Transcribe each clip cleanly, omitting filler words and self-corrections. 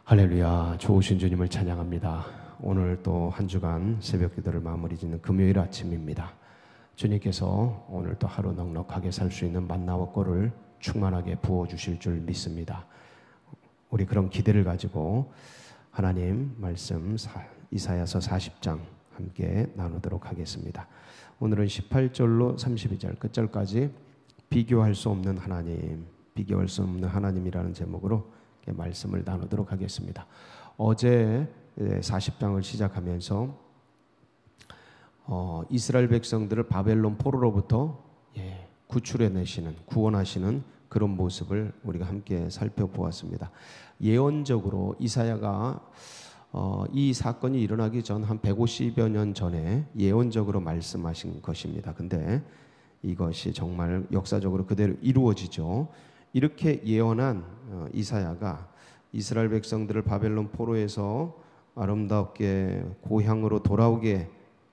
할렐루야, 좋으신 주님을 찬양합니다. 오늘 또 한 주간 새벽 기도를 마무리 짓는 금요일 아침입니다. 주님께서 오늘 또 하루 넉넉하게 살 수 있는 만나와 꿀을 충만하게 부어주실 줄 믿습니다. 우리 그런 기대를 가지고 하나님 말씀 이사야서 40장 함께 나누도록 하겠습니다. 오늘은 18절로 32절 끝절까지 비교할 수 없는 하나님, 비교할 수 없는 하나님이라는 제목으로 말씀을 나누도록 하겠습니다. 어제 40장을 시작하면서 이스라엘 백성들을 바벨론 포로로부터 구출해내시는, 구원하시는 그런 모습을 우리가 함께 살펴보았습니다. 예언적으로 이사야가 이 사건이 일어나기 전 한 150여 년 전에 예언적으로 말씀하신 것입니다. 근데 이것이 정말 역사적으로 그대로 이루어지죠. 이렇게 예언한 이사야가 이스라엘 백성들을 바벨론 포로에서 아름답게 고향으로 돌아오게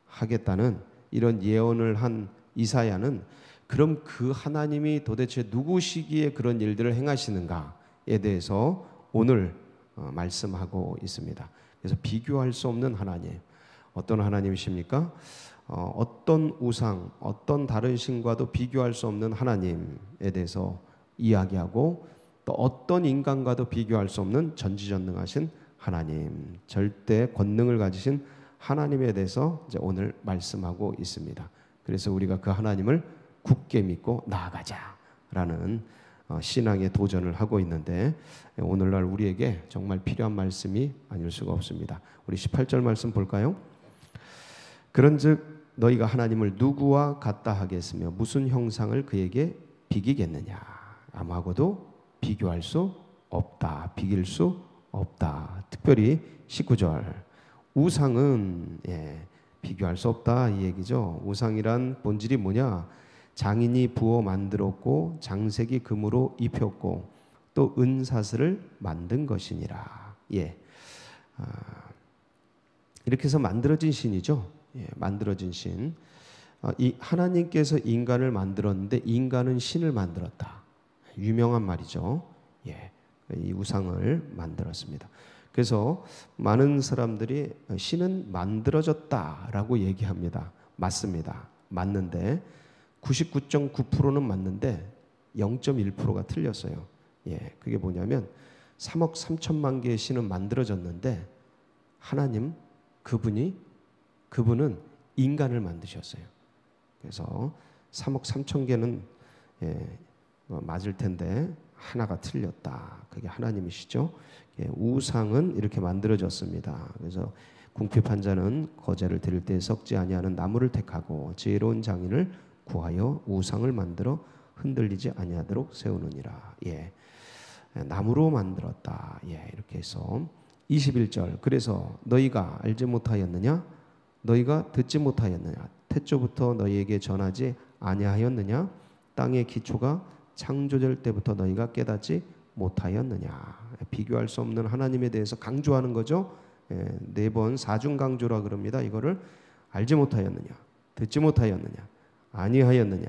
하겠다는 이런 예언을 한 이사야는 그럼 그 하나님이 도대체 누구시기에 그런 일들을 행하시는가에 대해서 오늘 말씀하고 있습니다. 그래서 비교할 수 없는 하나님, 어떤 하나님이십니까? 어떤 우상, 어떤 다른 신과도 비교할 수 없는 하나님에 대해서 이야기하고, 또 어떤 인간과도 비교할 수 없는 전지전능하신 하나님, 절대 권능을 가지신 하나님에 대해서 이제 오늘 말씀하고 있습니다. 그래서 우리가 그 하나님을 굳게 믿고 나아가자라는 신앙의 도전을 하고 있는데, 오늘날 우리에게 정말 필요한 말씀이 아닐 수가 없습니다. 우리 18절 말씀 볼까요? 그런즉 너희가 하나님을 누구와 같다 하겠으며 무슨 형상을 그에게 비기겠느냐? 아무하고도 비교할 수 없다. 비길 수 없다. 특별히 19절 우상은 비교할 수 없다 이 얘기죠. 우상이란 본질이 뭐냐? 장인이 부어 만들었고 장색이 금으로 입혔고 또 은사슬을 만든 것이니라. 이렇게 해서 만들어진 신이죠. 만들어진 신. 이 하나님께서 인간을 만들었는데 인간은 신을 만들었다. 유명한 말이죠. 이 우상을 만들었습니다. 그래서 많은 사람들이 신은 만들어졌다라고 얘기합니다. 맞습니다. 맞는데 99.9%는 맞는데 0.1%가 틀렸어요. 그게 뭐냐면 3억 3천만 개의 신은 만들어졌는데 하나님 그분은 인간을 만드셨어요. 그래서 3억 3천 개는 맞을 텐데 하나가 틀렸다. 그게 하나님이시죠. 우상은 이렇게 만들어졌습니다. 그래서 궁핍한 자는 거제를 드릴 때 썩지 아니하는 나무를 택하고 지혜로운 장인을 구하여 우상을 만들어 흔들리지 아니하도록 세우느니라. 나무로 만들었다. 이렇게 해서 21절 그래서 너희가 알지 못하였느냐? 너희가 듣지 못하였느냐? 태초부터 너희에게 전하지 아니하였느냐? 땅의 기초가 창조될 때부터 너희가 깨닫지 못하였느냐? 비교할 수 없는 하나님에 대해서 강조하는 거죠. 4번 사중 강조라 그럽니다. 이거를 알지 못하였느냐, 듣지 못하였느냐, 아니하였느냐,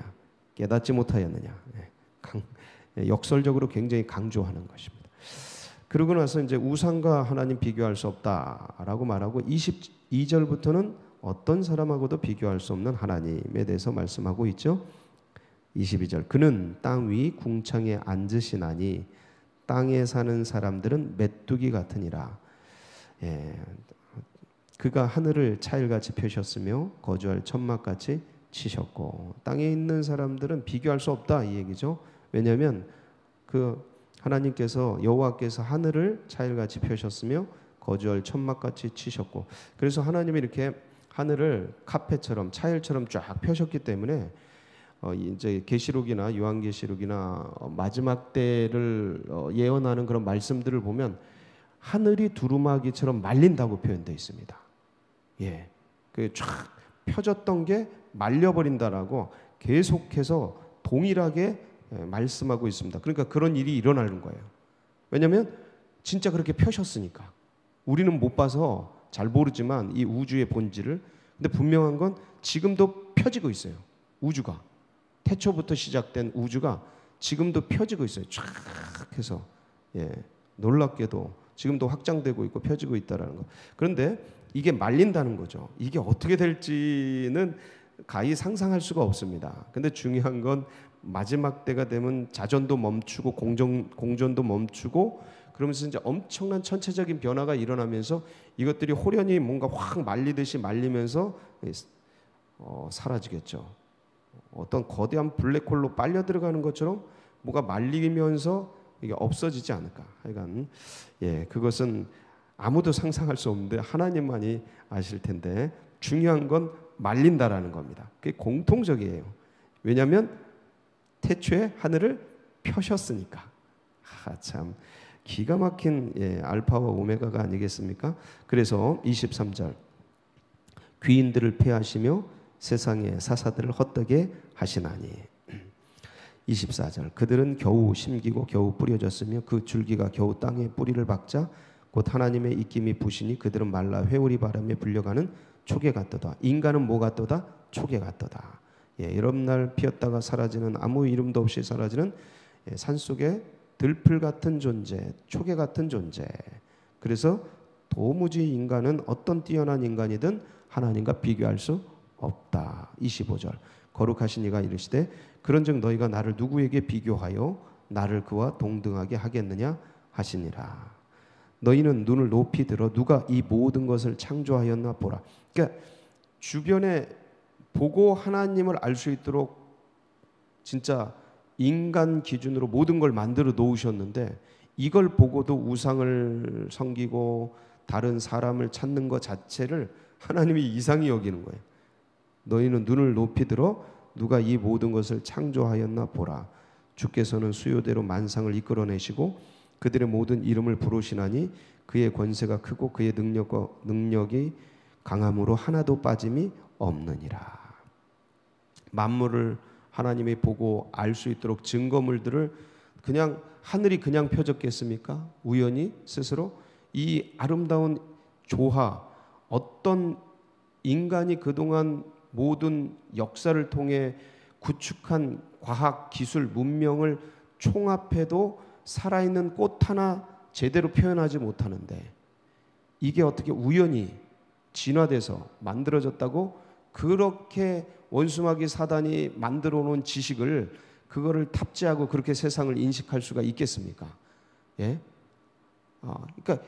깨닫지 못하였느냐. 역설적으로 굉장히 강조하는 것입니다. 그러고 나서 이제 우상과 하나님 비교할 수 없다라고 말하고 22절부터는 어떤 사람하고도 비교할 수 없는 하나님에 대해서 말씀하고 있죠. 22절 그는 땅 위 궁창에 앉으시나니 땅에 사는 사람들은 메뚜기 같으니라. 그가 하늘을 차일같이 펴셨으며 거주할 천막같이 치셨고 땅에 있는 사람들은 비교할 수 없다 이 얘기죠. 왜냐하면 그 하나님께서 여호와께서 하늘을 차일같이 펴셨으며 거주할 천막같이 치셨고, 그래서 하나님이 이렇게 하늘을 카펫처럼 차일처럼 쫙 펴셨기 때문에 이제 계시록이나 요한계시록이나 마지막 때를 예언하는 그런 말씀들을 보면 하늘이 두루마기처럼 말린다고 표현되어 있습니다. 그 쫙 펴졌던 게 말려버린다라고 계속해서 동일하게 말씀하고 있습니다. 그러니까 그런 일이 일어나는 거예요. 왜냐하면 진짜 그렇게 펴셨으니까. 우리는 못 봐서 잘 모르지만 이 우주의 본질을, 근데 분명한 건 지금도 펴지고 있어요. 우주가 태초부터 시작된 우주가 지금도 펴지고 있어요. 쫙 해서 놀랍게도 지금도 확장되고 있고 펴지고 있다라는 거. 그런데 이게 말린다는 거죠. 이게 어떻게 될지는 가히 상상할 수가 없습니다. 근데 중요한 건 마지막 때가 되면 자전도 멈추고 공전도 멈추고 그러면서 이제 엄청난 천체적인 변화가 일어나면서 이것들이 호련히 뭔가 확 말리듯이 말리면서 사라지겠죠. 어떤 거대한 블랙홀로 빨려 들어가는 것처럼 뭐가 말리면서 이게 없어지지 않을까. 하여간 그것은 아무도 상상할 수 없는데 하나님만이 아실 텐데 중요한 건 말린다라는 겁니다. 그게 공통적이에요. 왜냐하면 태초에 하늘을 펴셨으니까. 참 기가 막힌 알파와 오메가가 아니겠습니까? 그래서 23절 귀인들을 폐하시며 세상의 사사들을 헛되게 하시나니 24절 그들은 겨우 심기고 겨우 뿌려졌으며 그 줄기가 겨우 땅에 뿌리를 박자 곧 하나님의 입김이 부시니 그들은 말라 회오리 바람에 불려가는 초계 같도다. 인간은 뭐 같도다? 초계 같도다. 여러 날 피었다가 사라지는 아무 이름도 없이 사라지는 산속의 들풀 같은 존재, 초계 같은 존재. 그래서 도무지 인간은 어떤 뛰어난 인간이든 하나님과 비교할 수 없다. 25절 거룩하신 이가 이르시되 그런즉 너희가 나를 누구에게 비교하여 나를 그와 동등하게 하겠느냐 하시니라. 너희는 눈을 높이 들어 누가 이 모든 것을 창조하였나 보라. 그러니까 주변에 보고 하나님을 알 수 있도록 진짜 인간 기준으로 모든 걸 만들어 놓으셨는데 이걸 보고도 우상을 섬기고 다른 사람을 찾는 것 자체를 하나님이 이상히 여기는 거예요. 너희는 눈을 높이 들어 누가 이 모든 것을 창조하였나 보라. 주께서는 수요대로 만상을 이끌어내시고 그들의 모든 이름을 부르시나니 그의 권세가 크고 그의 능력이 강함으로 하나도 빠짐이 없느니라. 만물을 하나님이 보고 알 수 있도록 증거물들을 그냥 하늘이 그냥 펴졌겠습니까? 우연히 스스로 이 아름다운 조화, 어떤 인간이 그동안 모든 역사를 통해 구축한 과학, 기술, 문명을 총합해도 살아있는 꽃 하나 제대로 표현하지 못하는데 이게 어떻게 우연히 진화돼서 만들어졌다고 그렇게 원수마귀 사단이 만들어 놓은 지식을 그거를 탑재하고 그렇게 세상을 인식할 수가 있겠습니까? 그러니까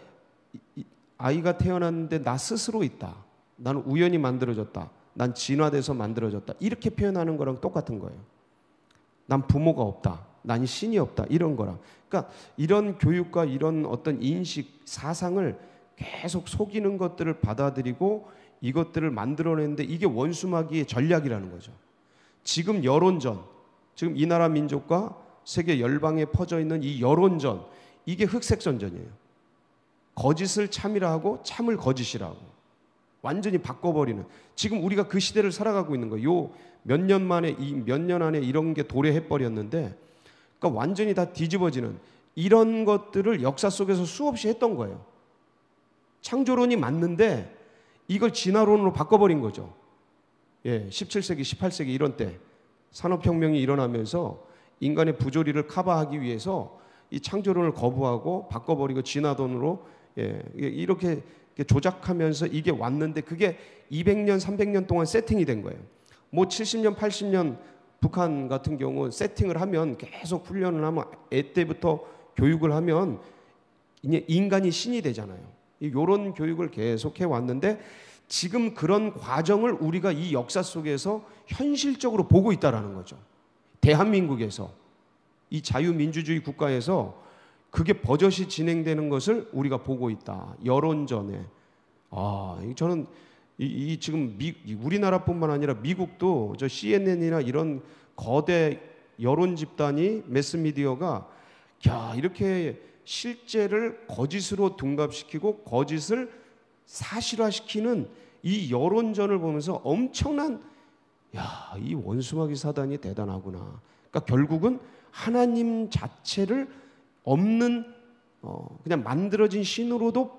아이가 태어났는데 나 스스로 있다. 나는 우연히 만들어졌다. 난 진화돼서 만들어졌다. 이렇게 표현하는 거랑 똑같은 거예요. 난 부모가 없다. 난 신이 없다. 이런 거랑. 그러니까 이런 교육과 이런 어떤 인식, 사상을 계속 속이는 것들을 받아들이고 이것들을 만들어내는데 이게 원수마귀의 전략이라는 거죠. 지금 여론전, 지금 이 나라 민족과 세계 열방에 퍼져 있는 이 여론전, 이게 흑색전전이에요. 거짓을 참이라 하고 참을 거짓이라고 완전히 바꿔버리는, 지금 우리가 그 시대를 살아가고 있는 거예요. 요 몇 년 만에, 이 몇 년 안에 이런 게 도래해버렸는데, 그러니까 완전히 다 뒤집어지는 이런 것들을 역사 속에서 수없이 했던 거예요. 창조론이 맞는데 이걸 진화론으로 바꿔버린 거죠. 17세기, 18세기 이런 때 산업혁명이 일어나면서 인간의 부조리를 커버하기 위해서 이 창조론을 거부하고 바꿔버리고 진화론으로 이렇게 조작하면서 이게 왔는데 그게 200년, 300년 동안 세팅이 된 거예요. 뭐 70년, 80년 북한 같은 경우 세팅을 하면 계속 훈련을 하면 애 때부터 교육을 하면 이제 인간이 신이 되잖아요. 이런 교육을 계속해 왔는데 지금 그런 과정을 우리가 이 역사 속에서 현실적으로 보고 있다라는 거죠. 대한민국에서 이 자유민주주의 국가에서 그게 버젓이 진행되는 것을 우리가 보고 있다. 여론전에. 저는 지금 우리나라뿐만 아니라 미국도 저 CNN이나 이런 거대 여론 집단이 매스미디어가 이렇게 실제를 거짓으로 둥갑시키고 거짓을 사실화시키는 이 여론전을 보면서 엄청난 이 원수마귀 사단이 대단하구나. 그러니까 결국은 하나님 자체를 없는 그냥 만들어진 신으로도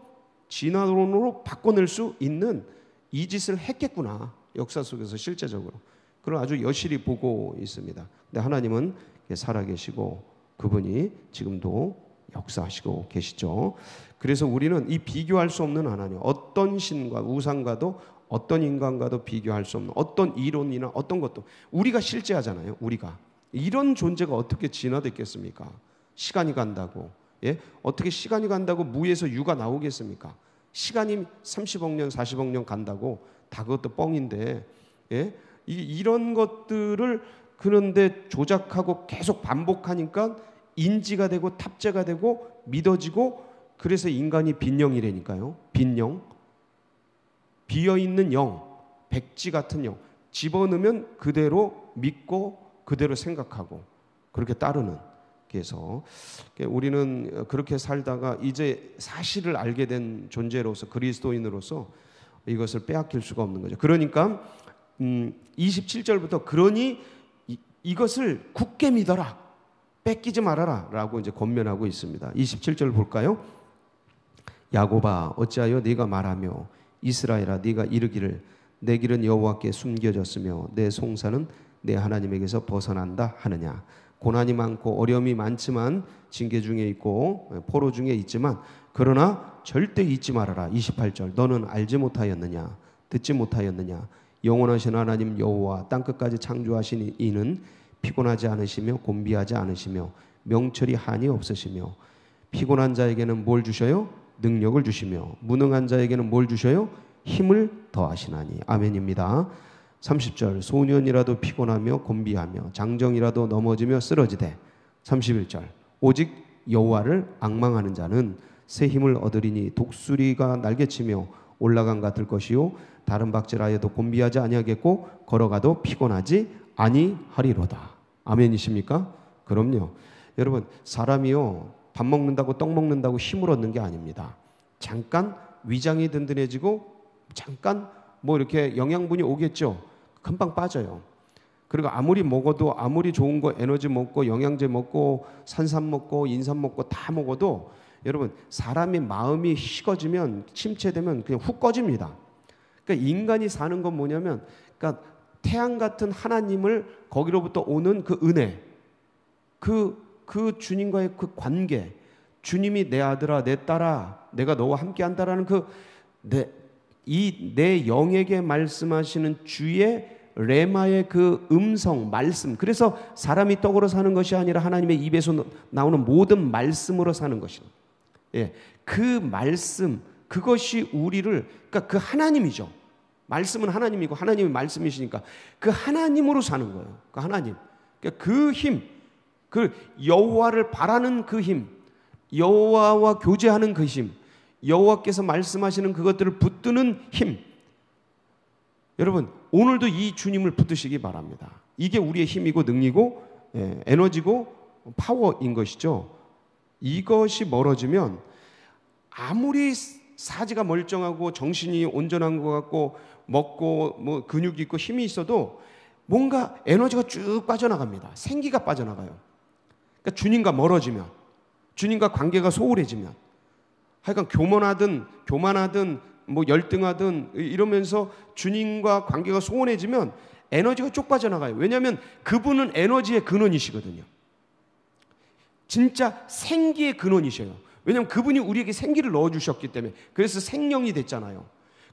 진화론으로 바꿔낼 수 있는 이 짓을 했겠구나. 역사 속에서 실제적으로. 그걸 아주 여실히 보고 있습니다. 근데 하나님은 살아계시고 그분이 지금도 역사하시고 계시죠. 그래서 우리는 이 비교할 수 없는 하나님, 어떤 신과 우상과도 어떤 인간과도 비교할 수 없는 어떤 이론이나 어떤 것도 우리가 실제하잖아요. 우리가 이런 존재가 어떻게 진화됐겠습니까? 시간이 간다고, 예? 어떻게 시간이 간다고 무에서 유가 나오겠습니까? 시간이 30억 년, 40억 년 간다고 다 그것도 뻥인데, 예? 이런 것들을 그런데 조작하고 계속 반복하니까 인지가 되고 탑재가 되고 믿어지고, 그래서 인간이 빈영이라니까요. 빈영, 비어있는 영, 백지 같은 영, 집어넣으면 그대로 믿고 그대로 생각하고 그렇게 따르는. 그래서 우리는 그렇게 살다가 이제 사실을 알게 된 존재로서, 그리스도인으로서 이것을 빼앗길 수가 없는 거죠. 그러니까 27절부터 그러니 이것을 굳게 믿어라, 뺏기지 말아라 라고 이제 권면하고 있습니다. 27절 볼까요? 야곱아 어찌하여 네가 말하며 이스라엘아 네가 이르기를 내 길은 여호와께 숨겨졌으며 내 송사는 내 하나님에게서 벗어난다 하느냐. 고난이 많고 어려움이 많지만, 징계 중에 있고 포로 중에 있지만, 그러나 절대 잊지 말아라. 28절 너는 알지 못하였느냐, 듣지 못하였느냐. 영원하신 하나님 여호와 땅끝까지 창조하신 이는 피곤하지 않으시며 곤비하지 않으시며 명철이 한이 없으시며, 피곤한 자에게는 뭘 주셔요? 능력을 주시며 무능한 자에게는 뭘 주셔요? 힘을 더하시나니. 아멘입니다. 30절 소년이라도 피곤하며 곤비하며 장정이라도 넘어지며 쓰러지되. 31절 오직 여호와를 앙망하는 자는 새 힘을 얻으리니 독수리가 날개치며 올라간 같을 것이요 다른 박질하여도 곤비하지 아니하겠고 걸어가도 피곤하지 아니하리로다. 아멘이십니까? 그럼요. 여러분, 사람이요 밥 먹는다고 떡 먹는다고 힘을 얻는 게 아닙니다. 잠깐 위장이 든든해지고 잠깐 뭐 이렇게 영양분이 오겠죠. 금방 빠져요. 그리고 아무리 먹어도, 아무리 좋은 거 에너지 먹고 영양제 먹고 산삼 먹고 인삼 먹고 다 먹어도, 여러분 사람의 마음이 식어지면, 침체되면 그냥 훅 꺼집니다. 그러니까 인간이 사는 건 뭐냐면, 그러니까 태양 같은 하나님을, 거기로부터 오는 그 은혜, 그 주님과의 그 관계, 주님이 내 아들아 내 딸아 내가 너와 함께 한다라는 내 영에게 말씀하시는 주의 레마의 그 음성, 말씀. 그래서 사람이 떡으로 사는 것이 아니라 하나님의 입에서 나오는 모든 말씀으로 사는 것입니다. 예, 그 말씀, 그것이 우리를, 그러니까 그 하나님이죠. 말씀은 하나님이고 하나님이 말씀이시니까 그 하나님으로 사는 거예요. 그 하나님, 그러니까 그 힘, 그 여호와를 바라는 그 힘, 여호와와 교제하는 그 힘, 여호와께서 말씀하시는 그것들을 붙드는 힘. 여러분 오늘도 이 주님을 붙드시기 바랍니다. 이게 우리의 힘이고 능이고 에너지고 파워인 것이죠. 이것이 멀어지면 아무리 사지가 멀쩡하고 정신이 온전한 것 같고 먹고 뭐 근육이 있고 힘이 있어도 뭔가 에너지가 쭉 빠져나갑니다. 생기가 빠져나가요. 그러니까 주님과 멀어지면, 주님과 관계가 소홀해지면, 하여간 교만하든 뭐 열등하든 이러면서 주님과 관계가 소원해지면 에너지가 쭉 빠져나가요. 왜냐하면 그분은 에너지의 근원이시거든요. 진짜 생기의 근원이셔요. 왜냐하면 그분이 우리에게 생기를 넣어주셨기 때문에. 그래서 생명이 됐잖아요.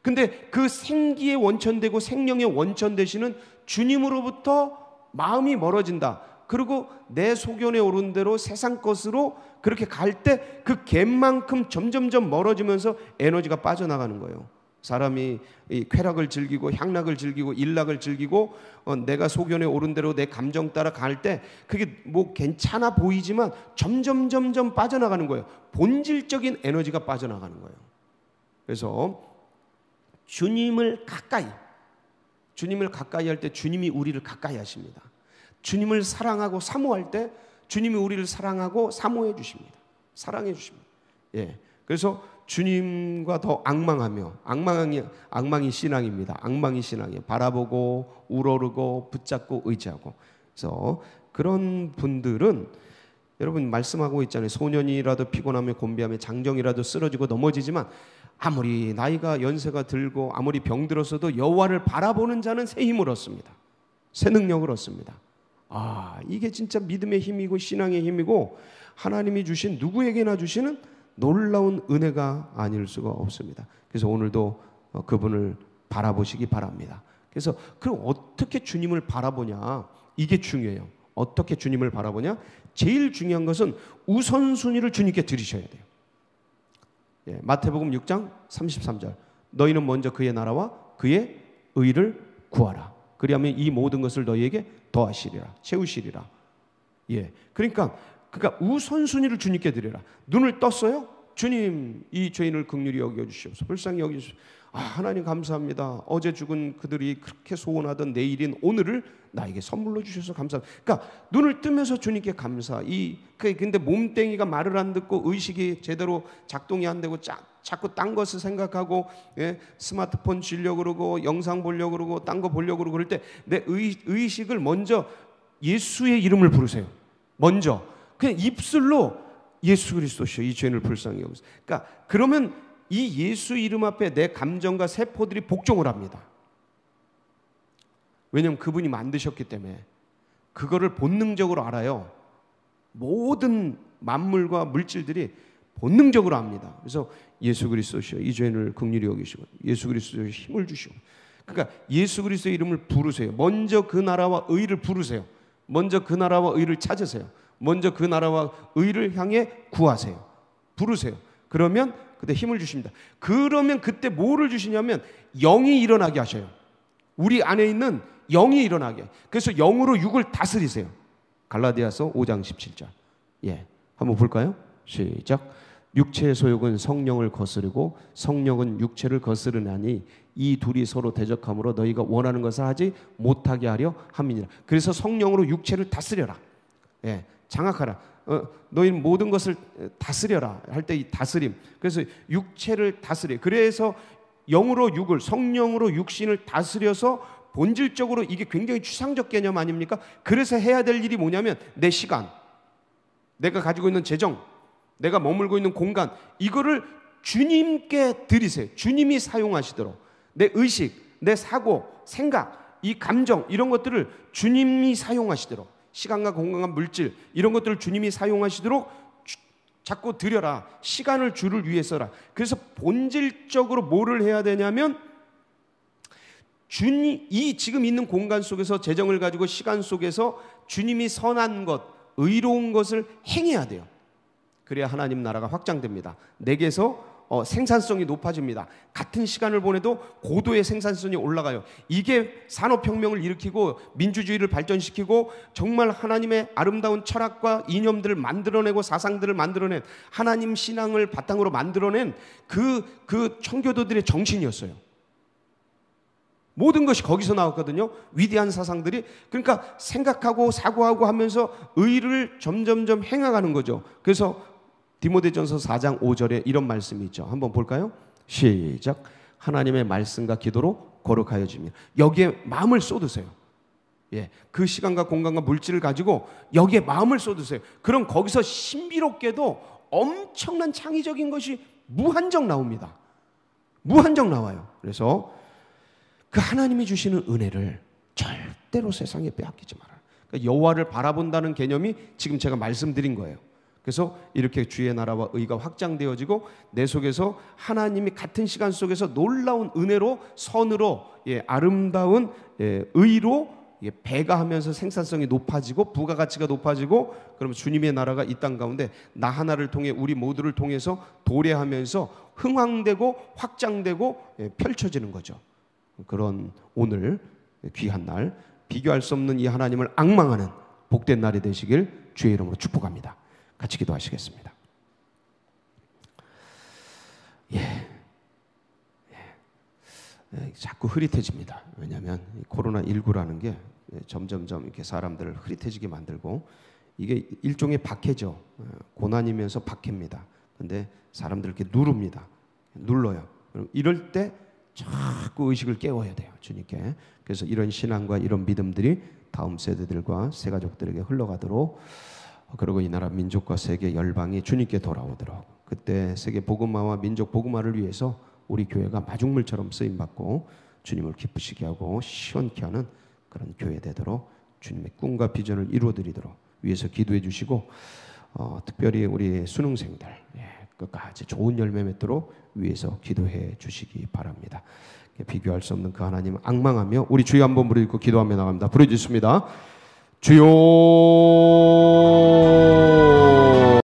근데 그 생기의 원천되고 생명의 원천 되시는 주님으로부터 마음이 멀어진다. 그리고 내 소견에 오른 대로 세상 것으로 그렇게 갈 때 그 갯만큼 점점점 멀어지면서 에너지가 빠져나가는 거예요. 사람이 이 쾌락을 즐기고 향락을 즐기고 일락을 즐기고 내가 소견에 오른 대로 내 감정 따라 갈 때 그게 뭐 괜찮아 보이지만 점점 빠져나가는 거예요. 본질적인 에너지가 빠져나가는 거예요. 그래서 주님을 가까이 할 때 주님이 우리를 가까이 하십니다. 주님을 사랑하고 사모할 때 주님이 우리를 사랑하고 사모해 주십니다. 사랑해 주십니다. 예. 그래서 주님과 더 앙망하며, 앙망이 신앙입니다. 앙망이 신앙이에요. 바라보고 우러르고 붙잡고 의지하고. 그래서 그런 분들은 여러분 말씀하고 있잖아요. 소년이라도 피곤하며 곤비하며 장정이라도 쓰러지고 넘어지지만 아무리 나이가 연세가 들고 아무리 병들었어도 여호와를 바라보는 자는 새 힘을 얻습니다. 새 능력을 얻습니다. 아, 이게 진짜 믿음의 힘이고 신앙의 힘이고 하나님이 주신 누구에게나 주시는 놀라운 은혜가 아닐 수가 없습니다. 그래서 오늘도 그분을 바라보시기 바랍니다. 그래서 그럼 어떻게 주님을 바라보냐? 이게 중요해요. 어떻게 주님을 바라보냐? 제일 중요한 것은 우선순위를 주님께 드리셔야 돼요. 예, 마태복음 6장 33절. 너희는 먼저 그의 나라와 그의 의를 구하라. 그리하면 이 모든 것을 너희에게 더하시리라. 채우시리라. 예, 그러니까 우선순위를 주님께 드려라. 눈을 떴어요? 주님, 이 죄인을 긍휼히 여겨주시옵소서. 불쌍히 여기주시옵소서. 하나님 감사합니다. 어제 죽은 그들이 그렇게 소원하던 내일인 오늘을 나에게 선물로 주셔서 감사합니다. 그러니까 눈을 뜨면서 주님께 감사. 근데 몸뚱이가 말을 안 듣고 의식이 제대로 작동이 안 되고 자꾸 딴 것을 생각하고, 예, 스마트폰 지려고 그러고 영상 보려고 그러고 딴 거 보려고 그러고 그럴 때 내 의식을 먼저 예수의 이름을 부르세요. 먼저 그냥 입술로 예수 그리스도시여 이 죄인을 불쌍히 여기소서. 그러니까 그러면 이 예수 이름 앞에 내 감정과 세포들이 복종을 합니다. 왜냐하면 그분이 만드셨기 때문에 그거를 본능적으로 알아요. 모든 만물과 물질들이 본능적으로 압니다. 그래서 예수 그리스도시여 이 죄인을 긍휼히 여기시고 예수 그리스도의 힘을 주시고. 그러니까 예수 그리스도의 이름을 부르세요. 먼저 그 나라와 의를 부르세요. 먼저 그 나라와 의를 찾으세요. 먼저 그 나라와 의를 향해 구하세요. 부르세요. 그러면 그때 힘을 주십니다. 그러면 그때 뭐를 주시냐면 영이 일어나게 하셔요. 우리 안에 있는 영이 일어나게. 그래서 영으로 육을 다스리세요. 갈라디아서 5장 17절. 예, 한번 볼까요? 시작. 육체의 소욕은 성령을 거스르고 성령은 육체를 거스르나니 이 둘이 서로 대적함으로 너희가 원하는 것을 하지 못하게 하려 함이니라. 그래서 성령으로 육체를 다스려라. 예, 장악하라. 너희는 모든 것을 다스려라 할 때 이 다스림. 그래서 육체를 다스려. 그래서 영으로 육을, 성령으로 육신을 다스려서 본질적으로 이게 굉장히 추상적 개념 아닙니까? 그래서 해야 될 일이 뭐냐면 내 시간, 내가 가지고 있는 재정, 내가 머물고 있는 공간, 이거를 주님께 드리세요. 주님이 사용하시도록. 내 의식, 내 사고, 생각, 이 감정 이런 것들을 주님이 사용하시도록. 시간과 공간과 물질 이런 것들을 주님이 사용하시도록 자꾸 드려라. 시간을 주를 위해 써라. 그래서 본질적으로 뭐를 해야 되냐면 이 지금 있는 공간 속에서 재정을 가지고 시간 속에서 주님이 선한 것, 의로운 것을 행해야 돼요. 그래야 하나님 나라가 확장됩니다. 내게서 생산성이 높아집니다. 같은 시간을 보내도 고도의 생산성이 올라가요. 이게 산업혁명을 일으키고 민주주의를 발전시키고 정말 하나님의 아름다운 철학과 이념들을 만들어내고 사상들을 만들어낸 하나님 신앙을 바탕으로 만들어낸 그 청교도들의 정신이었어요. 모든 것이 거기서 나왔거든요. 위대한 사상들이. 그러니까 생각하고 사고하고 하면서 의를 점점점 행해가는 거죠. 그래서 디모데전서 4장 5절에 이런 말씀이 있죠. 한번 볼까요? 시작. 하나님의 말씀과 기도로 거룩하여 주며. 여기에 마음을 쏟으세요. 예, 그 시간과 공간과 물질을 가지고 여기에 마음을 쏟으세요. 그럼 거기서 신비롭게도 엄청난 창의적인 것이 무한정 나옵니다. 무한정 나와요. 그래서 그 하나님이 주시는 은혜를 절대로 세상에 빼앗기지 말아요. 그러니까 여호와를 바라본다는 개념이 지금 제가 말씀드린 거예요. 그래서 이렇게 주의 나라와 의가 확장되어지고 내 속에서 하나님이 같은 시간 속에서 놀라운 은혜로 선으로, 예, 아름다운, 예, 의로, 예, 배가하면서 생산성이 높아지고 부가가치가 높아지고, 그러면 주님의 나라가 이 땅 가운데 나 하나를 통해 우리 모두를 통해서 도래하면서 흥황되고 확장되고, 예, 펼쳐지는 거죠. 그런 오늘 귀한 날, 비교할 수 없는 이 하나님을 앙망하는 복된 날이 되시길 주의 이름으로 축복합니다. 같이 기도하시겠습니다. 예. 자꾸 흐릿해집니다. 왜냐하면 코로나19라는 게 점점점 이렇게 사람들을 흐릿해지게 만들고, 이게 일종의 박해죠. 고난이면서 박해입니다. 근데 사람들 이렇게 누릅니다. 눌러요. 이럴 때 자꾸 의식을 깨워야 돼요, 주님께. 그래서 이런 신앙과 이런 믿음들이 다음 세대들과 새 가족들에게 흘러가도록, 그리고 이 나라 민족과 세계 열방이 주님께 돌아오도록, 그때 세계 복음화와 민족 복음화를 위해서 우리 교회가 마중물처럼 쓰임받고 주님을 기쁘시게 하고 시원케 하는 그런 교회 되도록 주님의 꿈과 비전을 이루어드리도록 위해서 기도해 주시고, 특별히 우리 수능생들 끝까지 좋은 열매 맺도록 위해서 기도해 주시기 바랍니다. 비교할 수 없는 그 하나님 악망하며 우리 주여 한번 부르고 기도하며 나갑니다. 부르짖습니다. 주여